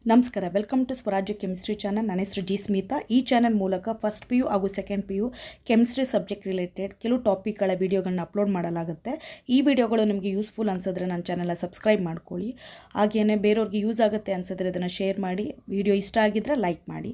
ನಮಸ್ಕಾರ, welcome to ಸ್ವರಾಜ್ಯ chemistry channel. ನನ್ನ ಹೆಸರು ಜಿ ಸ್ಮಿತಾ. ಈ ಚಾನಲ್ ಮೂಲಕ ಫಸ್ಟ್ ಪಿ ಯು ಹಾಗೂ second P U chemistry subject related ಕೆಲವು ಟಾಪಿಕ್ಗಳ ವೀಡಿಯೋಗಳನ್ನ ಅಪ್ಲೋಡ್ ಮಾಡಲಾಗುತ್ತೆ. ಈ ವಿಡಿಯೋಗಳು ನಿಮಗೆ ಯೂಸ್ಫುಲ್ ಅನಿಸಿದ್ರೆ ನನ್ನ ಚಾನಲ್ನ ಸಬ್ಸ್ಕ್ರೈಬ್ ಮಾಡ್ಕೊಳ್ಳಿ. ಹಾಗೆಯೇ ಬೇರೆಯವ್ರಿಗೆ ಯೂಸ್ ಆಗುತ್ತೆ ಅನಿಸಿದ್ರೆ ಅದನ್ನು ಶೇರ್ ಮಾಡಿ. ವಿಡಿಯೋ ಇಷ್ಟ ಆಗಿದ್ದರೆ ಲೈಕ್ ಮಾಡಿ.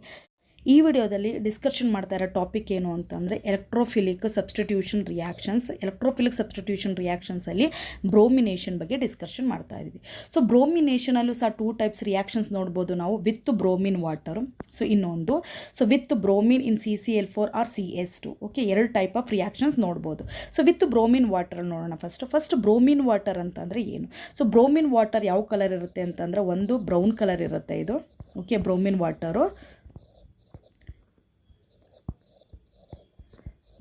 ಈ ವಿಡಿಯೋದಲ್ಲಿ ಡಿಸ್ಕಷನ್ ಮಾಡ್ತಾ ಇರೋ ಟಾಪಿಕ್ ಏನು ಅಂತಂದರೆ electrophilic substitution reactions. Electrophilic substitution ರಿಯಾಕ್ಷನ್ಸಲ್ಲಿ bromination ಬಗ್ಗೆ ಡಿಸ್ಕಷನ್ ಮಾಡ್ತಾ ಇದ್ವಿ. ಸೊ ಬ್ರೋಮಿನೇಷನಲ್ಲೂ ಸಹ 2 ಟೈಪ್ಸ್ ರಿಯಾಕ್ಷನ್ಸ್ ನೋಡ್ಬೋದು ನಾವು, ವಿತ್ ಬ್ರೋಮಿನ್ ವಾಟರು. ಸೊ ಇನ್ನೊಂದು with bromine in CCl4 or CS2. Okay, 2 type of reactions ನೋಡ್ಬೋದು. ಸೊ ವಿತ್ ಬ್ರೋಮಿನ್ ವಾಟರ್ ನೋಡೋಣ. ಫಸ್ಟ್ ಬ್ರೋಮಿನ್ ವಾಟರ್ ಅಂತಂದರೆ ಏನು? ಸೊ ಬ್ರೋಮಿನ್ ವಾಟರ್ ಯಾವ ಕಲರ್ ಇರುತ್ತೆ ಅಂತಂದರೆ, ಒಂದು ಬ್ರೌನ್ ಕಲರ್ ಇರುತ್ತೆ ಇದು. Okay, bromine water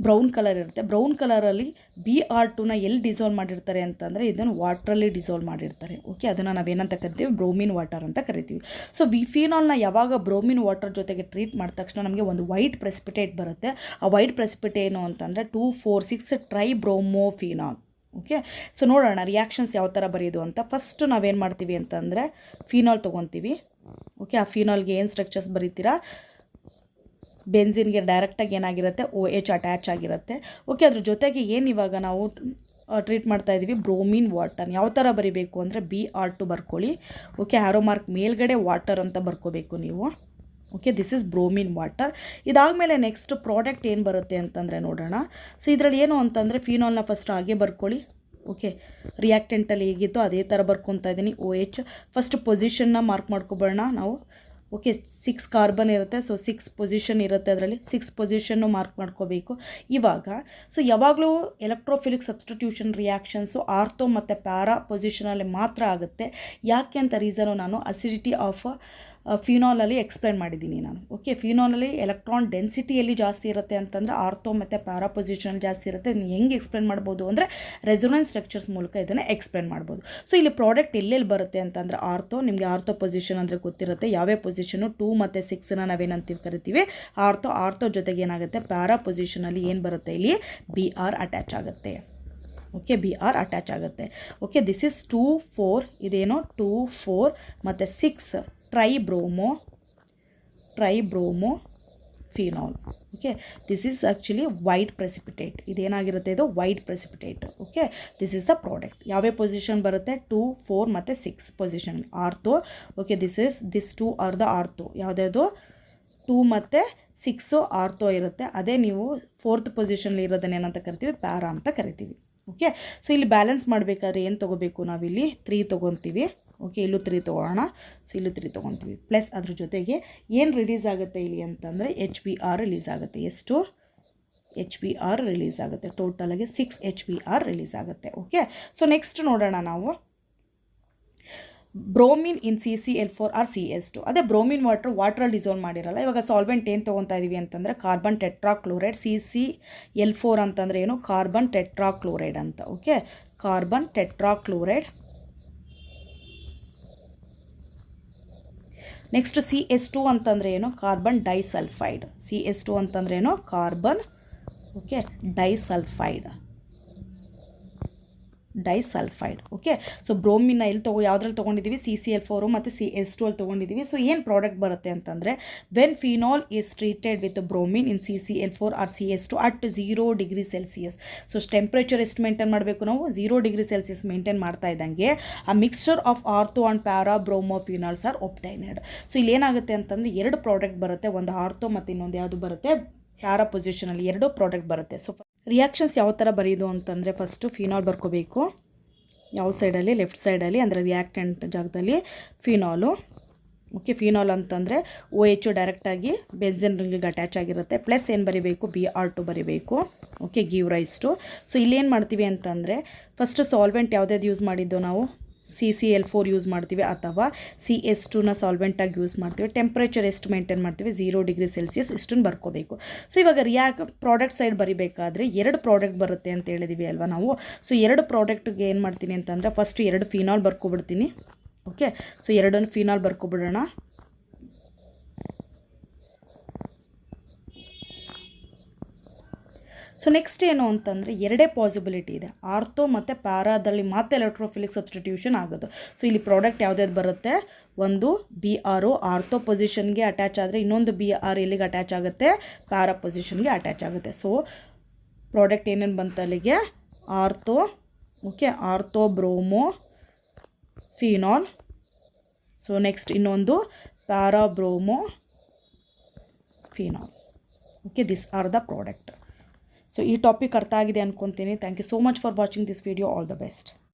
brown colour ಇರುತ್ತೆ. ಬ್ರೌನ್ ಕಲರಲ್ಲಿ Br2ನ ಎಲ್ಲಿ ಡಿಸಾಲ್ವ್ ಮಾಡಿರ್ತಾರೆ ಅಂತಂದರೆ ಇದನ್ನು ವಾಟ್ರಲ್ಲಿ ಡಿಸಾಲ್ವ್ ಮಾಡಿರ್ತಾರೆ. ಓಕೆ, ಅದನ್ನು ನಾವೇನಂತ ಕರಿತೀವಿ? ಬ್ರೋಮಿನ್ ವಾಟರ್ ಅಂತ ಕರಿತೀವಿ. ಸೊ ಫಿನಾಲ್ನ ಯಾವಾಗ ಬ್ರೋಮಿನ್ ವಾಟರ್ ಜೊತೆಗೆ ಟ್ರೀಟ್ ಮಾಡಿದ ತಕ್ಷಣ ನಮಗೆ ಒಂದು ವೈಟ್ ಪ್ರೆಸಿಪಿಟೇಟ್ ಬರುತ್ತೆ. ಆ ವೈಟ್ ಪ್ರೆಸಿಪಿಟೇಟ್ ಏನು ಅಂತಂದರೆ 2,4,6 ಟ್ರೈಬ್ರೋಮೋಫಿನಾಲ್. ಓಕೆ, ಸೊ ನೋಡೋಣ ರಿಯಾಕ್ಷನ್ಸ್ ಯಾವ ಥರ ಬರೆಯೋದು ಅಂತ. ಫಸ್ಟು ನಾವೇನು ಮಾಡ್ತೀವಿ ಅಂತಂದರೆ ಫಿನಾಲ್ ತೊಗೊತೀವಿ. ಓಕೆ, ಆ ಫಿನಾಲ್ಗೆ ಏನು ಸ್ಟ್ರಕ್ಚರ್ಸ್ ಬರೀತೀರಾ? ಬೆನ್ಸಿನ್ಗೆ ಡೈರೆಕ್ಟಾಗಿ ಏನಾಗಿರುತ್ತೆ? OH ಅಟ್ಯಾಚ್ ಆಗಿರುತ್ತೆ. ಓಕೆ, ಅದ್ರ ಜೊತೆಗೆ ಏನು ಇವಾಗ ನಾವು ಟ್ರೀಟ್ ಮಾಡ್ತಾ ಇದ್ದೀವಿ? Bromine water. ಯಾವ ಥರ ಬರಿಬೇಕು ಅಂದರೆ Br2 ಬರ್ಕೊಳ್ಳಿ. ಓಕೆ, ಆರೋ ಮಾರ್ಕ್ ಮೇಲ್ಗಡೆ ವಾಟರ್ ಅಂತ ಬರ್ಕೋಬೇಕು ನೀವು. Okay, this is bromine water. ಇದಾದಮೇಲೆ ನೆಕ್ಸ್ಟ್ ಪ್ರಾಡಕ್ಟ್ ಏನು ಬರುತ್ತೆ ಅಂತಂದರೆ ನೋಡೋಣ. ಸೊ ಇದರಲ್ಲಿ ಏನು ಅಂತಂದರೆ ಫಿನಾಲ್ನ ಫಸ್ಟ್ ಹಾಗೆ ಬರ್ಕೊಳ್ಳಿ. ಓಕೆ, ರಿಯಾಕ್ಟೆಂಟಲ್ಲಿ ಹೇಗಿತ್ತು ಅದೇ ಥರ ಬರ್ಕೊತಾ ಇದ್ದೀನಿ. OH ಫಸ್ಟ್ ಪೊಸಿಷನ್ನ ಮಾರ್ಕ್ ಮಾಡ್ಕೊಬೇಡ ನಾವು. ಓಕೆ, 6 ಕಾರ್ಬನ್ ಇರುತ್ತೆ. ಸೊ 6 ಪೊಸಿಷನ್ ಇರುತ್ತೆ, ಅದರಲ್ಲಿ 6 ಪೊಸಿಷನ್ನು ಮಾರ್ಕ್ ಮಾಡ್ಕೋಬೇಕು. ಇವಾಗ ಸೊ ಯಾವಾಗಲೂ ಎಲೆಕ್ಟ್ರೋಫಿಲಿಕ್ ಸಬ್ಸ್ಟಿಟ್ಯೂಷನ್ ರಿಯಾಕ್ಷನ್ಸು ಆರ್ಥೋ ಮತ್ತು ಪ್ಯಾರಾ ಪೊಸಿಷನಲ್ಲಿ ಮಾತ್ರ ಆಗುತ್ತೆ. ಯಾಕೆ ಅಂತ ರೀಸನು ನಾನು ಅಸಿಡಿಟಿ ಆಫ್ ಫಿನಾಲಲ್ಲಿ ಎಕ್ಸ್ಪ್ಲೇನ್ ಮಾಡಿದ್ದೀನಿ ನಾನು. ಓಕೆ, ಫಿನಾಲಲ್ಲಿ ಎಲೆಕ್ಟ್ರಾನ್ ಡೆನ್ಸಿಟಿಯಲ್ಲಿ ಜಾಸ್ತಿ ಇರುತ್ತೆ ಅಂತಂದರೆ ಆರ್ಥೋ ಮತ್ತು ಪ್ಯಾರಾ ಪೊಸಿಷನಲ್ಲಿ ಜಾಸ್ತಿ ಇರುತ್ತೆ. ಹೆಂಗೆ ಎಕ್ಸ್ಪ್ಲೇನ್ ಮಾಡ್ಬೋದು ಅಂದರೆ ರೆಸೊನೆನ್ಸ್ ಸ್ಟ್ರಕ್ಚರ್ಸ್ ಮೂಲಕ ಇದನ್ನು ಎಕ್ಸ್ಪ್ಲೇನ್ ಮಾಡ್ಬೋದು. ಸೊ ಇಲ್ಲಿ ಪ್ರಾಡಕ್ಟ್ ಎಲ್ಲೆಲ್ಲಿ ಬರುತ್ತೆ ಅಂತಂದರೆ ಆರ್ಥೋ, ನಿಮಗೆ ಆರ್ಥೋ ಪೊಸಿಷನ್ ಅಂದರೆ ಗೊತ್ತಿರುತ್ತೆ. ಯಾವ್ಯಾವ ಪೊಸಿಷನ್ನು 2 ಮತ್ತು 6ನ ನಾವೇನಂತೀವಿ ಕರಿತೀವಿ? ಆರ್ಥೋ ಜೊತೆಗೆ ಏನಾಗುತ್ತೆ? ಪ್ಯಾರಾ ಪೊಸಿಷನಲ್ಲಿ ಏನು ಬರುತ್ತೆ? ಇಲ್ಲಿ Br ಅಟ್ಯಾಚ್ ಆಗುತ್ತೆ. ಓಕೆ, Br ಅಟ್ಯಾಚ್ ಆಗುತ್ತೆ. ಓಕೆ, ದಿಸ್ ಇಸ್ 2, 4 ಇದೇನೋ 2, 4 ಮತ್ತು 6 tribromo phenol. Okay, this is actually white precipitate. ಇದೇನಾಗಿರುತ್ತೆ? ಇದು white precipitate. Okay, this is the product. ಯಾವ್ಯಾವ ಪೊಸಿಷನ್ ಬರುತ್ತೆ? 2, 4 ಮತ್ತು 6 position ortho. Okay, this 2 are the ortho. ಯಾವುದ್ಯಾವುದು? 2 ಮತ್ತು 6 ಆರ್ಥೋ ಇರುತ್ತೆ. ಅದೇ ನೀವು 4th ಪೊಸಿಷನಲ್ಲಿ ಇರೋದನ್ನ ಏನಂತ ಕರಿತೀವಿ? ಪ್ಯಾರಾ ಅಂತ ಕರಿತೀವಿ. ಓಕೆ, ಸೊ ಇಲ್ಲಿ ಬ್ಯಾಲೆನ್ಸ್ ಮಾಡಬೇಕಾದ್ರೆ ಏನು ತೊಗೋಬೇಕು? ನಾವಿಲ್ಲಿ 3 ತೊಗೊತೀವಿ. ಓಕೆ, ಇಲ್ಲೂ 3 ತೊಗೊಳ್ಳೋಣ. ಸೊ ಇಲ್ಲೂ 3 ತೊಗೊತೀವಿ. ಪ್ಲಸ್ ಅದ್ರ ಜೊತೆಗೆ ಏನು ರಿಲೀಸ್ ಆಗುತ್ತೆ ಇಲ್ಲಿ ಅಂತಂದರೆ HBr ರಿಲೀಸ್ ಆಗುತ್ತೆ. ಎಷ್ಟು HBr ರಿಲೀಸ್ ಆಗುತ್ತೆ? ಟೋಟಲಾಗಿ 6 HBr ರಿಲೀಸ್ ಆಗುತ್ತೆ. ಓಕೆ, ಸೊ ನೆಕ್ಸ್ಟ್ ನೋಡೋಣ ನಾವು bromine in CCl4 or CS2. ಅದೇ ಬ್ರೋಮಿನ್ ವಾಟ್ರಲ್ಲಿ ಡಿಸಾಲ್ವ್ ಮಾಡಿರಲ್ಲ. ಇವಾಗ ಸಾಲ್ವೆಂಟ್ ಏನು ತೊಗೊತಾ ಇದ್ದೀವಿ ಅಂತಂದರೆ ಕಾರ್ಬನ್ ಟೆಟ್ರಾಕ್ಲೋರೈಡ್. CCl4 ಅಂತಂದರೆ ಏನು? ಕಾರ್ಬನ್ ಟೆಟ್ರಾಕ್ಲೋರೈಡ್ ಅಂತ. Okay, carbon tetrachloride. Next CS2 ಅಂತಂದರೆ ಏನು? Carbon disulphide. CS2 ಅಂತಂದರೆ ಏನು? Carbon disulphide. ಓಕೆ, ಸೊ ಬ್ರೋಮಿನ್ನ ಎಲ್ಲಿ ಯಾವುದ್ರಲ್ಲಿ ತೊಗೊಂಡಿದ್ದೀವಿ? CCl4 ಮತ್ತು CS2 ಅಲ್ಲಿ ತೊಗೊಂಡಿದ್ದೀವಿ. ಸೊ ಏನು ಪ್ರಾಡಕ್ಟ್ ಬರುತ್ತೆ ಅಂತಂದರೆ when phenol is treated with bromine in CCl4 or CS2 at 0 degree Celsius. So temperature ಎಷ್ಟು ಮೇಂಟೈನ್ ಮಾಡಬೇಕು ನಾವು? 0 ಡಿಗ್ರಿ ಸೆಲ್ಸಿಯಸ್ ಮೇಂಟೈನ್ ಮಾಡ್ತಾ ಇದ್ದಂಗೆ ಆ mixture of ortho and para bromophenols are obtained. So ಇಲ್ಲಿ ಏನಾಗುತ್ತೆ ಅಂತಂದರೆ 2 ಪ್ರಾಡಕ್ಟ್ ಬರುತ್ತೆ. ಒಂದು ಆರ್ಥೋ ಮತ್ತು ಇನ್ನೊಂದು ಯಾವುದು ಬರುತ್ತೆ? ಪ್ಯಾರಾ ಪೊಸಿಷನಲ್ಲಿ 2 ಪ್ರಾಡಕ್ಟ್ ಬರುತ್ತೆ. ಸೊ ರಿಯಾಕ್ಷನ್ಸ್ ಯಾವ ಥರ ಬರೆಯೋದು ಅಂತಂದರೆ ಫಸ್ಟು ಫಿನಾಲ್ ಬರ್ಕೋಬೇಕು. ಯಾವ ಸೈಡಲ್ಲಿ? ಲೆಫ್ಟ್ ಸೈಡಲ್ಲಿ, ಅಂದರೆ ರಿಯಾಕ್ಟೆಂಟ್ ಜಾಗದಲ್ಲಿ ಫಿನಾಲು. ಓಕೆ, ಫಿನಾಲ್ ಅಂತಂದರೆ OH ಡೈರೆಕ್ಟಾಗಿ ಬೆನ್ಸಿನ್ ರಿಂಗಿಗೆ ಅಟ್ಯಾಚ್ ಆಗಿರುತ್ತೆ. ಪ್ಲಸ್ ಏನು ಬರೀಬೇಕು? Br2 ಬರೀಬೇಕು. Okay, give rise to. So ಇಲ್ಲೇನು ಮಾಡ್ತೀವಿ ಅಂತಂದರೆ ಫಸ್ಟು ಸಾಲ್ವೆಂಟ್ ಯಾವುದ್ಯಾವ್ದು ಯೂಸ್ ಮಾಡಿದ್ದು ನಾವು? CCl4 ಯೂಸ್ ಮಾಡ್ತೀವಿ ಅಥವಾ CS2ನ ಸಾಲ್ವೆಂಟಾಗಿ ಯೂಸ್ ಮಾಡ್ತೀವಿ. ಟೆಂಪ್ರೇಚರ್ ಎಷ್ಟು ಮೇಂಟೈನ್ ಮಾಡ್ತೀವಿ? 0 ಡಿಗ್ರಿ ಸೆಲ್ಸಿಯಸ್. ಇಷ್ಟನ್ನು ಬರ್ಕೋಬೇಕು. ಸೊ ಇವಾಗ ಪ್ರಾಡಕ್ಟ್ ಸೈಡ್ ಬರಿಬೇಕಾದ್ರೆ 2 ಪ್ರಾಡಕ್ಟ್ ಬರುತ್ತೆ ಅಂತ ಹೇಳಿದ್ದೀವಿ ಅಲ್ವಾ ನಾವು. ಸೊ 2 ಪ್ರಾಡಕ್ಟ್ಗೆ ಏನು ಮಾಡ್ತೀನಿ ಅಂತಂದರೆ ಫಸ್ಟು 2 ಫಿನಾಲ್ ಬರ್ಕೊಬಿಡ್ತೀನಿ. ಓಕೆ, ಸೊ 2 ಫಿನಾಲ್ ಬರ್ಕೊಬಿಡೋಣ. ಸೊ ನೆಕ್ಸ್ಟ್ ಏನು ಅಂತಂದರೆ ಎರಡೇ ಪಾಸಿಬಿಲಿಟಿ ಇದೆ, ಆರ್ಥೋ ಮತ್ತು ಪ್ಯಾರಾದಲ್ಲಿ ಮತ್ತೆ ಎಲೆಕ್ಟ್ರೋಫಿಲಿಕ್ ಸಬ್ಸ್ಟಿಟ್ಯೂಷನ್ ಆಗೋದು. ಸೊ ಇಲ್ಲಿ ಪ್ರಾಡಕ್ಟ್ ಯಾವುದ್ಯಾವ್ದು ಬರುತ್ತೆ, ಒಂದು BR ಆರ್ಥೋ ಪೊಸಿಷನ್ಗೆ ಅಟ್ಯಾಚ್ ಆದರೆ, ಇನ್ನೊಂದು BR ಎಲ್ಲಿಗೆ ಅಟ್ಯಾಚ್ ಆಗುತ್ತೆ, ಪ್ಯಾರಾ ಪೊಸಿಷನ್ಗೆ ಅಟ್ಯಾಚ್ ಆಗುತ್ತೆ. ಸೊ ಪ್ರಾಡಕ್ಟ್ ಏನೇನು ಬಂತು ಅಲ್ಲಿಗೆ, ortho, okay, ortho bromo phenol. So next ಇನ್ನೊಂದು para bromo phenol. Okay, this are the product. So ಈ ಟಾಪಿಕ್ ಅರ್ಥ ಆಗಿದೆ ಅಂದ್ಕೊತೀನಿ. Thank you so much for watching this video. All the best.